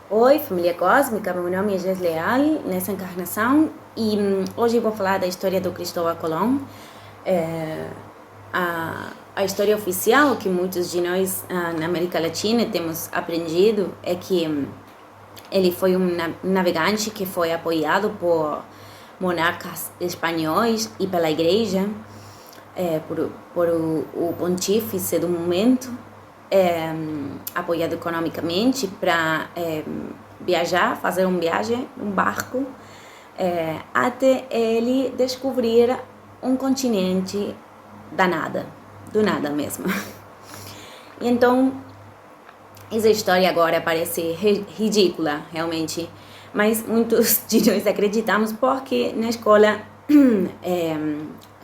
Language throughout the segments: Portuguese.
Oi, família cósmica, meu nome é Jess Leal, nessa encarnação, e hoje vou falar da história do Cristóvão Colón. A história oficial que muitos de nós na América Latina temos aprendido é que ele foi um navegante que foi apoiado por monarcas espanhóis e pela igreja, por o pontífice do momento, apoiado economicamente para viajar, fazer uma viagem, um barco, até ele descobrir um continente do nada mesmo. E então, essa história agora parece ridícula, realmente, mas muitos de nós acreditamos porque na escola,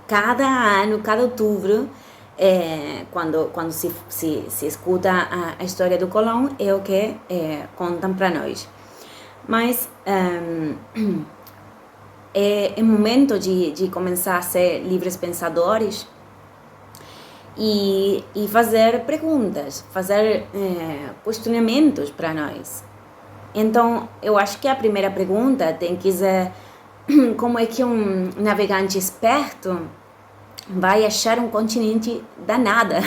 cada ano, cada outubro, quando se escuta a história do Colón, é o que contam para nós. Mas é momento de começar a ser livres pensadores e fazer perguntas, fazer questionamentos para nós. Então, eu acho que a primeira pergunta tem que ser como é que um navegante esperto vai achar um continente da nada?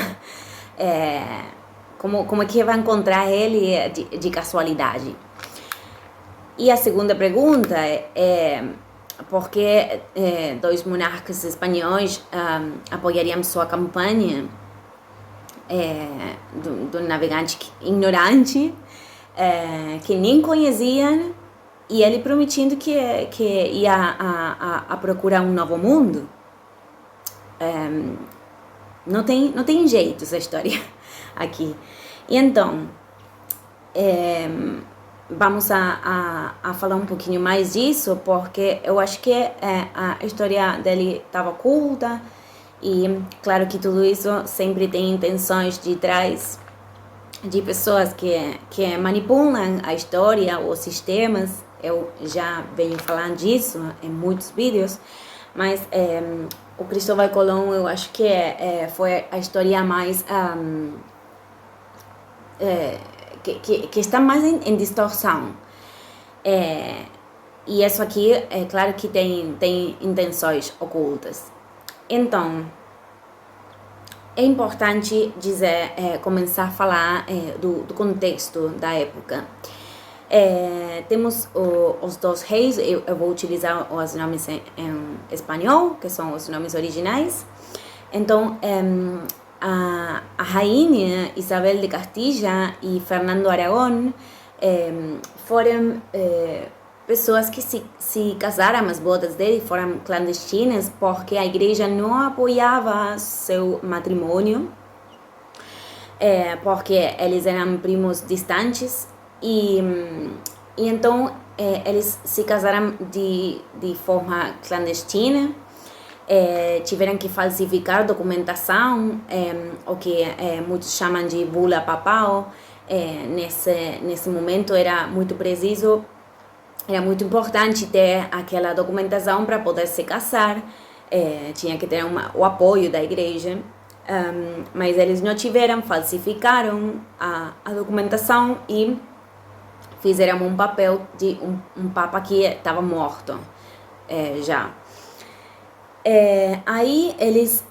Como é que vai encontrar ele de casualidade? E a segunda pergunta é por que dois monarcas espanhóis apoiariam sua campanha do navegante ignorante, que nem conheciam, e ele prometendo que ia a procurar um novo mundo. Não tem jeito essa história aqui. E então, vamos a falar um pouquinho mais disso, porque eu acho que a história dele estava oculta, e claro que tudo isso sempre tem intenções de trás de pessoas que manipulam a história, os sistemas. Eu já venho falando disso em muitos vídeos, mas o Cristóvão Colón, eu acho que foi a história mais que está mais em distorção. E isso aqui, é claro que tem intenções ocultas. Então, é importante dizer, começar a falar do contexto da época. Temos os dois reis, eu vou utilizar os nomes em espanhol, que são os nomes originais. Então, a rainha Isabel de Castilla e Fernando Aragón foram pessoas que se casaram, as bodas dele foram clandestinas porque a igreja não apoiava seu matrimônio, porque eles eram primos distantes, e então eles se casaram de forma clandestina. Tiveram que falsificar documentação, o que muitos chamam de bula papal. Nesse momento era muito preciso, era muito importante ter aquela documentação para poder se casar, tinha que ter o apoio da igreja, mas eles não tiveram, falsificaram a documentação e fizeram um papel de um papa que estava morto já. Aí eles,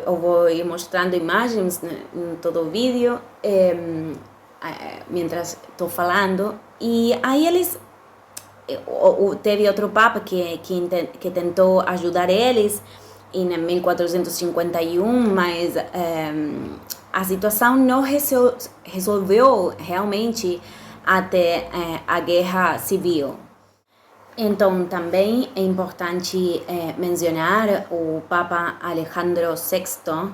eu vou ir mostrando imagens em todo o vídeo, mientras estou falando, e aí eles, teve outro papa que tentou ajudar eles em 1451, mas a situação não resolveu realmente até a guerra civil. Então, também é importante mencionar o Papa Alejandro VI,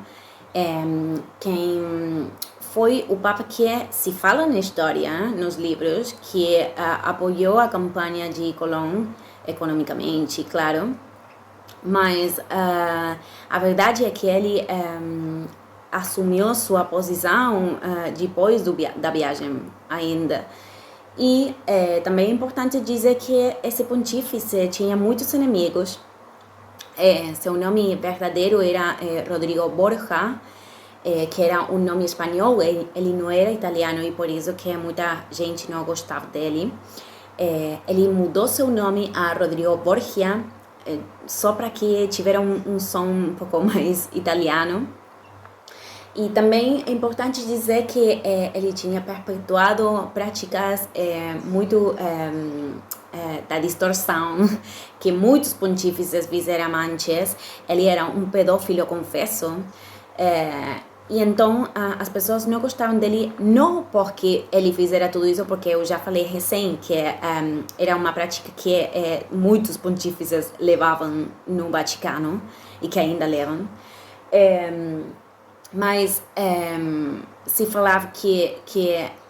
quem foi o Papa que se fala na história, nos livros, que apoiou a campanha de Colón economicamente, claro, mas a verdade é que ele assumiu sua posição depois da viagem ainda. E também é importante dizer que esse pontífice tinha muitos inimigos. Seu nome verdadeiro era Rodrigo Borja, que era um nome espanhol, ele não era italiano e por isso que muita gente não gostava dele. Ele mudou seu nome a Rodrigo Borgia, só para que tivesse um som um pouco mais italiano. E também é importante dizer que ele tinha perpetuado práticas muito da distorção que muitos pontífices fizeram antes. Ele era um pedófilo, confesso. E então as pessoas não gostavam dele, não porque ele fizera tudo isso, porque eu já falei recém que era uma prática que muitos pontífices levavam no Vaticano e que ainda levam. Mas se falava que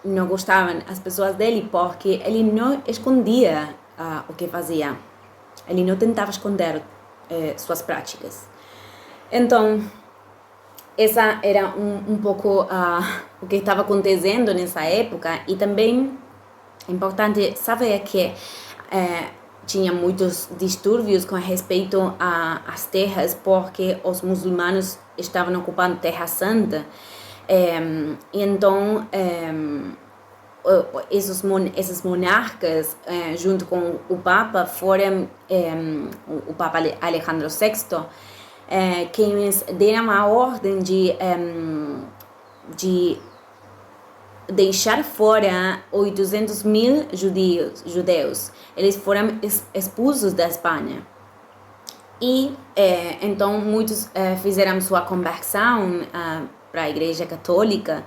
não gostavam as pessoas dele porque ele não escondia o que fazia. Ele não tentava esconder suas práticas. Então, essa era um pouco o que estava acontecendo nessa época. E também é importante saber que tinha muitos distúrbios com respeito às terras, porque os muçulmanos estavam ocupando Terra Santa. E então, esses monarcas, junto com o Papa, foram o Papa Alejandro VI, quienes deram a ordem de deixar fora 800.000 judeus. Eles foram expulsos da Espanha. E então muitos fizeram sua conversão para a Igreja Católica,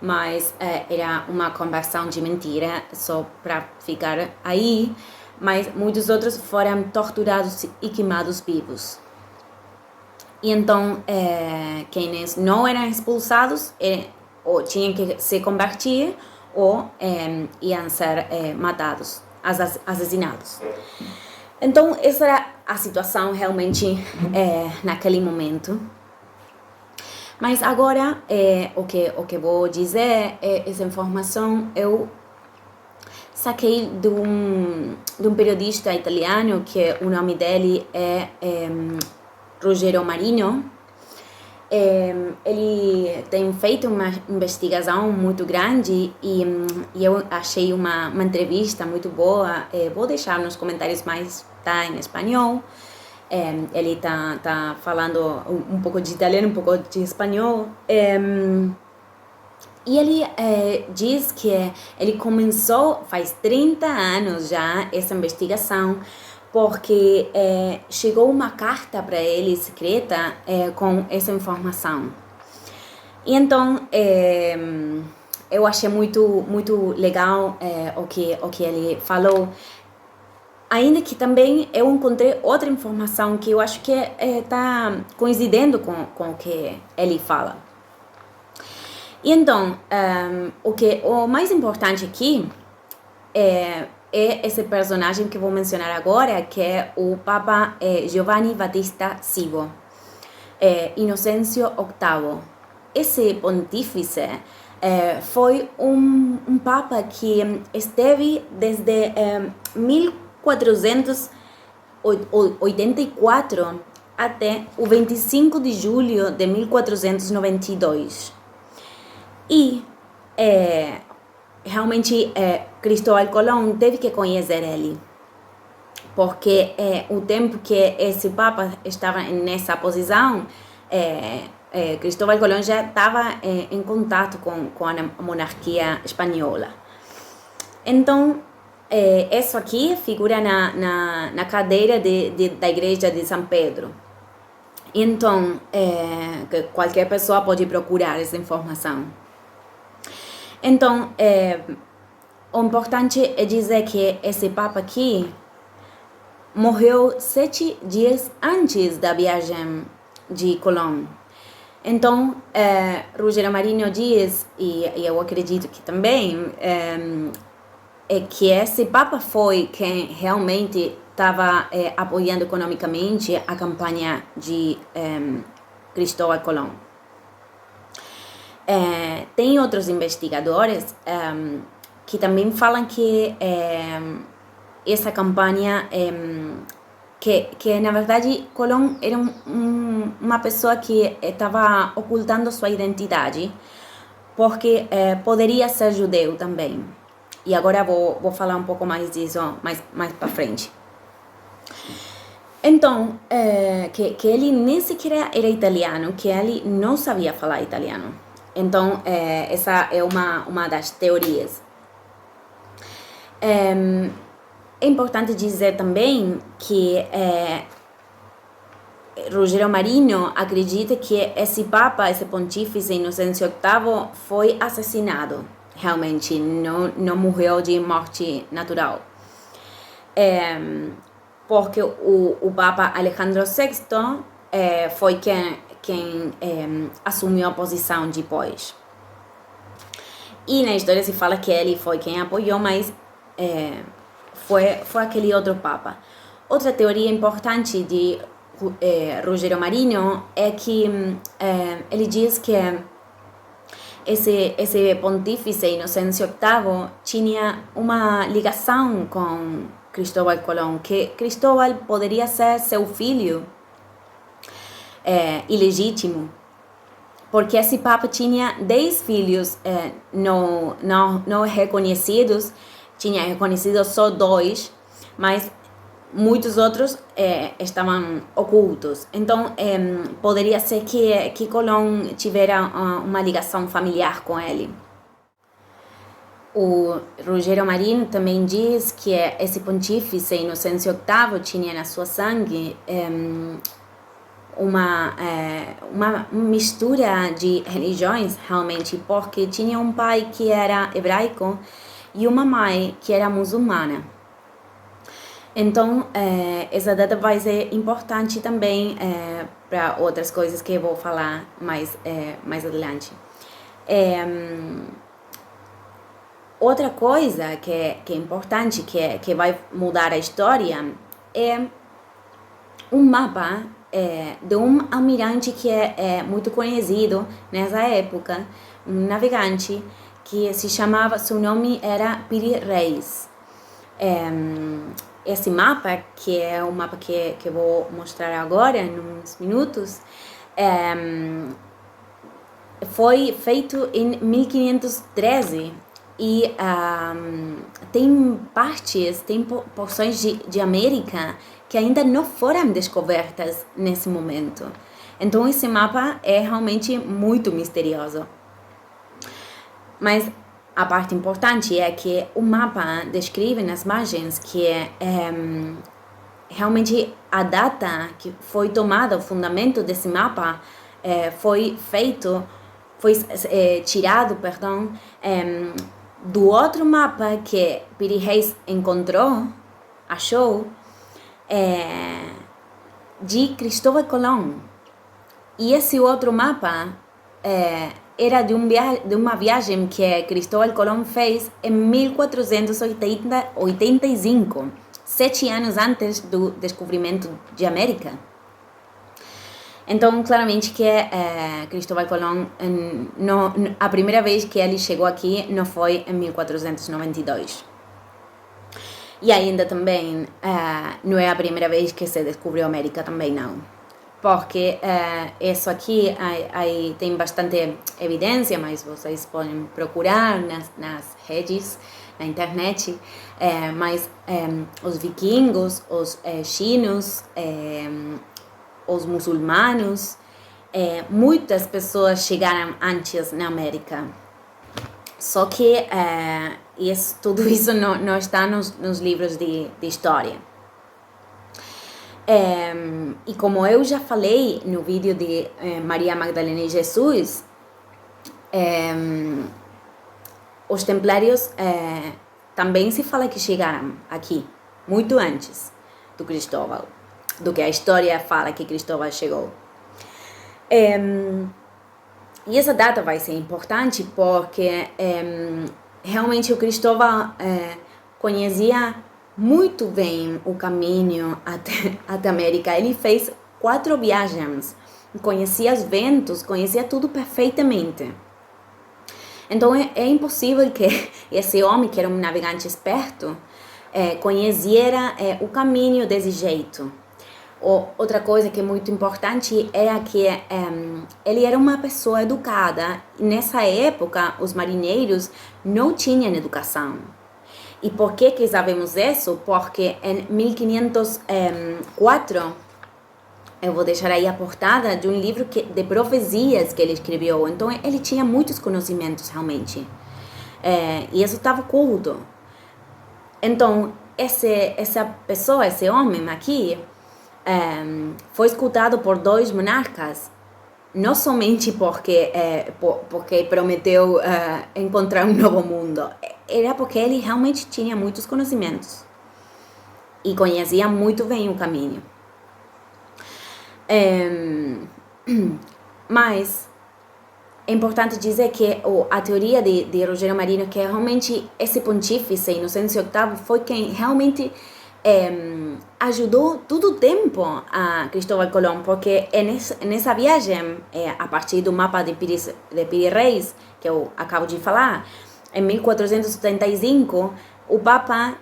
mas era uma conversão de mentira, só para ficar aí. Mas muitos outros foram torturados e queimados vivos. E então, quienes não eram expulsados ou tinham que se convertir ou iam ser matados, assassinados. Então, essa era a situação realmente naquele momento. Mas agora, o que vou dizer, essa informação eu saquei de um periodista italiano, que o nome dele é Ruggero Marino. Ele tem feito uma investigação muito grande e eu achei uma entrevista muito boa. Vou deixar nos comentários, mas está em espanhol. Ele tá falando um pouco de italiano, um pouco de espanhol. E ele diz que ele começou faz 30 anos já essa investigação, porque chegou uma carta para ele secreta com essa informação. E então eu achei muito legal o que ele falou. Ainda que também eu encontrei outra informação que eu acho que está coincidendo com o que ele fala. E então, o mais importante aqui é esse personagem que vou mencionar agora, que é o Papa Giovanni Battista Cibo, Inocêncio VIII. Esse pontífice foi um Papa que esteve desde 1484 até o 25 de julho de 1492. E realmente Cristóvão Colón teve que conhecer ele, porque o tempo que esse Papa estava nessa posição, Cristóvão Colón já estava em contato com a monarquia espanhola. Então, isso aqui figura na cadeira da igreja de São Pedro. Então, qualquer pessoa pode procurar essa informação. Então, o importante é dizer que esse Papa aqui morreu 7 dias antes da viagem de Colón. Então, Ruggero Marino diz, e eu acredito que também, que esse Papa foi quem realmente estava apoiando economicamente a campanha de Cristóvão Colón. Tem outros investigadores que também falam que essa campanha, que na verdade Colón era um uma pessoa que estava ocultando sua identidade, porque poderia ser judeu também. E agora vou falar um pouco mais disso mais para frente. Então, que ele nem sequer era italiano, que ele não sabia falar italiano. Então, essa é uma das teorias. É importante dizer também que Rogério Marinho acredita que esse Papa, esse Pontífice Inocêncio VIII, foi assassinado. Realmente, não morreu de morte natural. Porque o Papa Alejandro VI foi quem assumiu a posição depois. E na história se fala que ele foi quem apoiou, mas foi aquele outro Papa. Outra teoria importante de Rogério Marinho é que ele diz que esse Pontífice Inocêncio VIII tinha uma ligação com Cristóbal Colón, que Cristóbal poderia ser seu filho ilegítimo, porque esse Papa tinha 10 filhos não reconhecidos, tinha reconhecido só 2, mas muitos outros estavam ocultos. Então, poderia ser que Colón tivera uma ligação familiar com ele. O Rogério Marinho também diz que esse Pontífice Inocêncio VIII tinha na sua sangue uma mistura de religiões, realmente, porque tinha um pai que era hebraico e uma mãe que era muçulmana. Então, essa data vai ser importante também para outras coisas que eu vou falar mais adiante. Outra coisa que é importante, que vai mudar a história, é um mapa de um almirante que é muito conhecido nessa época, um navegante que se chamava, seu nome era Piri Reis. Esse mapa, que é o mapa que eu vou mostrar agora, em uns minutos, foi feito em 1513 e tem porções de América que ainda não foram descobertas nesse momento. Então esse mapa é realmente muito misterioso. Mas a parte importante é que o mapa descreve nas margens que realmente a data que foi tomada, o fundamento desse mapa foi tirado, do outro mapa que Piri Reis achou, de Cristóbal Colón. E esse outro mapa era de uma viagem que Cristóbal Colón fez em 1485, 7 anos antes do descobrimento de América. Então, claramente que Cristóbal Colón, a primeira vez que ele chegou aqui não foi em 1492. E ainda também não é a primeira vez que se descobriu a América, também não. Porque isso aqui aí tem bastante evidência, mas vocês podem procurar nas redes, na internet, mas os vikingos, os chinos, os muçulmanos, muitas pessoas chegaram antes na América. Só que tudo isso não está nos livros de história. E como eu já falei no vídeo de Maria Magdalena e Jesus, os templários também se fala que chegaram aqui muito antes do Cristóbal, do que a história fala que Cristóbal chegou. E essa data vai ser importante porque realmente o Cristóbal conhecia muito bem o caminho até a América. Ele fez 4 viagens, conhecia os ventos, conhecia tudo perfeitamente. Então é impossível que esse homem, que era um navegante esperto, conhecera o caminho desse jeito. Outra coisa que é muito importante era que ele era uma pessoa educada. E nessa época, os marinheiros não tinham educação. E por que sabemos isso? Porque em 1504, eu vou deixar aí a portada de um livro de profecias que ele escreveu. Então, ele tinha muitos conhecimentos, realmente. E isso estava oculto. Então, essa pessoa, esse homem aqui, foi escutado por 2 monarcas, não somente porque prometeu encontrar um novo mundo, era porque ele realmente tinha muitos conhecimentos e conhecia muito bem o caminho. Mas é importante dizer que a teoria de Rogério Marinho, que realmente esse pontífice, Inocêncio VIII, foi quem realmente ajudou todo o tempo a Cristóvão Colón, porque nessa viagem, a partir do mapa de Pires Reis, que eu acabo de falar, em 1475, o Papa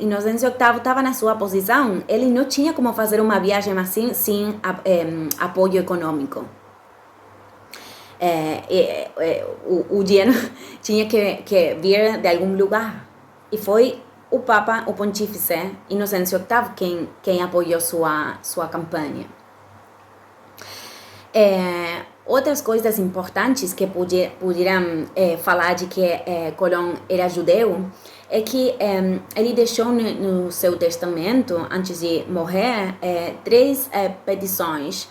Inocêncio VIII estava na sua posição, ele não tinha como fazer uma viagem assim sem apoio econômico. O dinheiro tinha que vir de algum lugar, e foi o Papa, o Pontífice Inocêncio VIII, quem apoiou sua campanha. Outras coisas importantes que pudieram falar de que Colón era judeu é que ele deixou no seu testamento, antes de morrer, 3 petições.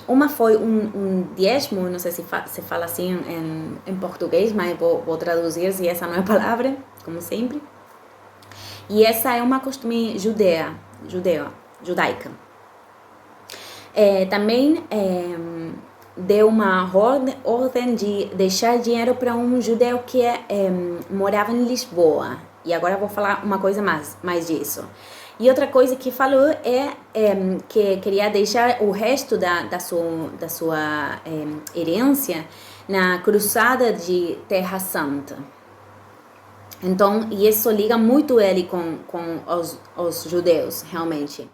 Uma foi um dízimo, não sei se fala assim em português, mas vou traduzir se essa não é a palavra, como sempre. E essa é uma costume judaica. Também deu uma ordem de deixar dinheiro para um judeu que morava em Lisboa. E agora vou falar uma coisa mais disso. E outra coisa que falou que queria deixar o resto da sua herência na cruzada de Terra Santa. Então, e isso liga muito ele com os judeus, realmente.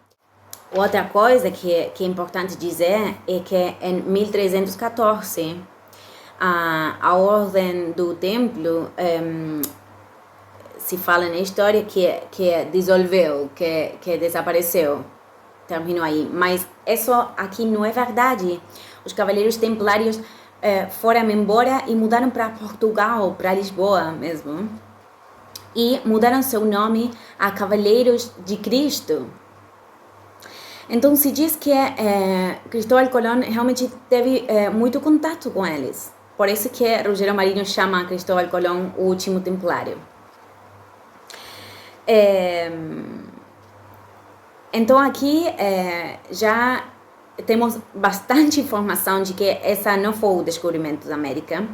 Outra coisa que é importante dizer é que em 1314, a ordem do templo se fala na história que dissolveu, que desapareceu, terminou aí. Mas isso aqui não é verdade. Os cavaleiros templários foram embora e mudaram para Portugal, para Lisboa mesmo. E mudaram seu nome a Cavaleiros de Cristo. Então se diz que Cristóvão Colón realmente teve muito contato com eles. Por isso que Rogério Marinho chama Cristóvão Colón o último templário. Então aqui já temos bastante informação de que essa não foi o descobrimento da América.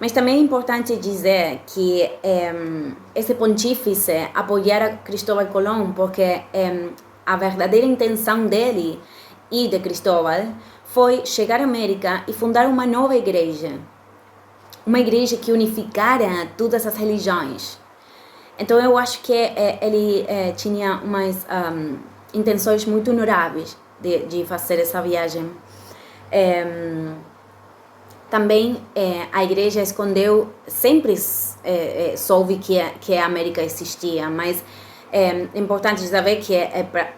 Mas também é importante dizer que esse pontífice apoiara Cristóvão Colón porque a verdadeira intenção dele e de Cristóvão foi chegar à América e fundar uma nova igreja. Uma igreja que unificara todas as religiões. Então eu acho que ele tinha umas intenções muito honoráveis de fazer essa viagem. Também a igreja escondeu, sempre soube que a América existia, mas é importante saber que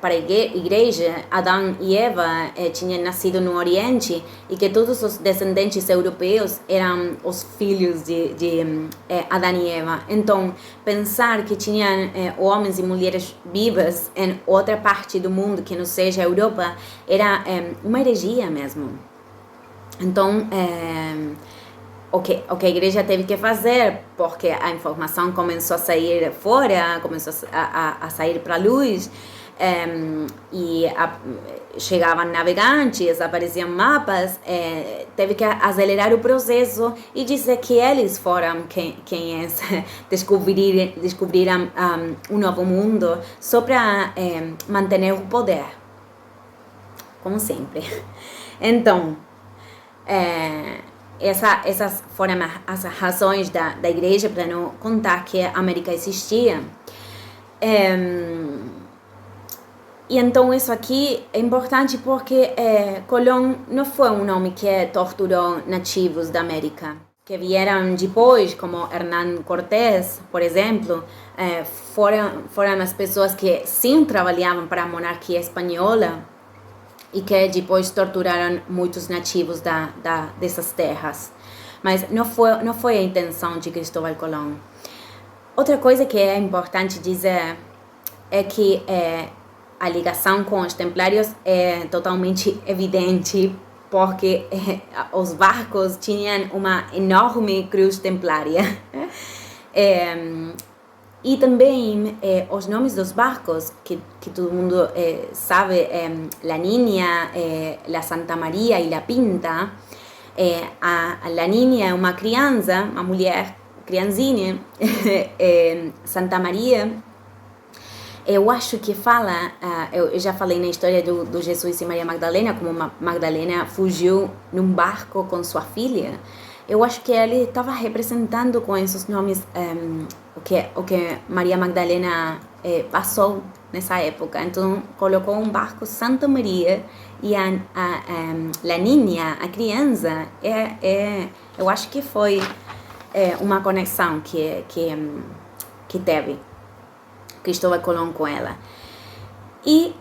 para a igreja, Adão e Eva tinham nascido no Oriente e que todos os descendentes europeus eram os filhos de Adão e Eva. Então, pensar que tinham homens e mulheres vivas em outra parte do mundo que não seja a Europa era uma heresia mesmo. Então, o que a igreja teve que fazer, porque a informação começou a sair fora, começou a sair para a luz, e chegavam navegantes, apareciam mapas, teve que acelerar o processo e dizer que eles foram quem descobriram um novo mundo só para manter o poder, como sempre. Então, essas foram as razões da igreja para não contar que a América existia. E então isso aqui é importante porque Colón não foi um nome que torturou nativos da América, que vieram depois, como Hernán Cortés, por exemplo, foram as pessoas que sim trabalhavam para a monarquia espanhola e que depois torturaram muitos nativos dessas terras. Mas não foi a intenção de Cristóvão Colón. Outra coisa que é importante dizer é que a ligação com os templários é totalmente evidente, porque os barcos tinham uma enorme cruz templária. E também os nomes dos barcos, que todo mundo sabe, La Niña, La Santa Maria e La Pinta. A La Niña é uma criança, uma mulher, crianzinha. Santa Maria, eu acho que fala, eu já falei na história do Jesus e Maria Magdalena, como Magdalena fugiu num barco com sua filha. Eu acho que ele estava representando com esses nomes o que Maria Magdalena passou nessa época. Então, colocou um barco Santa Maria e a La Niña, a criança, eu acho que foi uma conexão que teve Cristóvão Colón com ela. E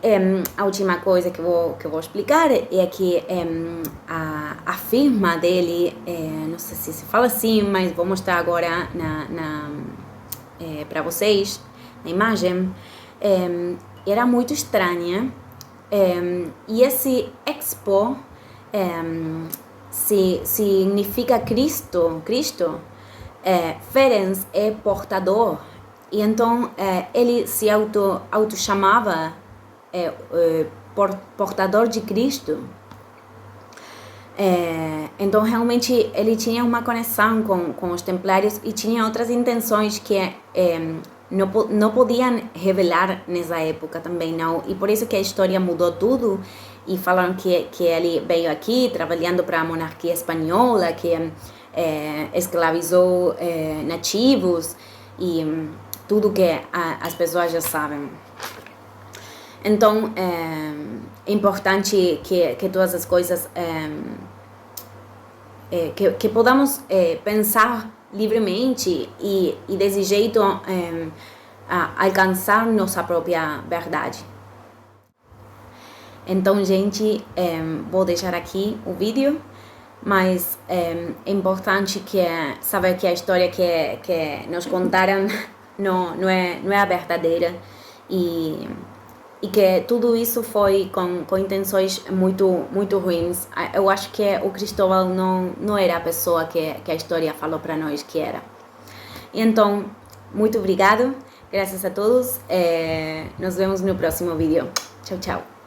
a última coisa que eu vou explicar é que a firma dele, não sei se fala assim, mas vou mostrar agora para vocês, na imagem, era muito estranha. E esse Expo significa Cristo. Ferenc é portador. E então ele se auto-chamava portador de Cristo. Então realmente ele tinha uma conexão com os templários e tinha outras intenções que não podiam revelar nessa época também, não. E por isso que a história mudou tudo e falaram que ele veio aqui trabalhando para a monarquia espanhola, que escravizou nativos e tudo que as pessoas já sabem. Então, é importante que todas as coisas, que podamos pensar livremente e desse jeito alcançar nossa própria verdade. Então, gente, vou deixar aqui o vídeo, mas é importante saber que a história que nos contaram não é a verdadeira e que tudo isso foi com intenções muito ruins. Eu acho que o Cristóvão não era a pessoa que a história falou para nós que era. Então, muito obrigado, graças a todos, nos vemos no próximo vídeo. Tchau, tchau.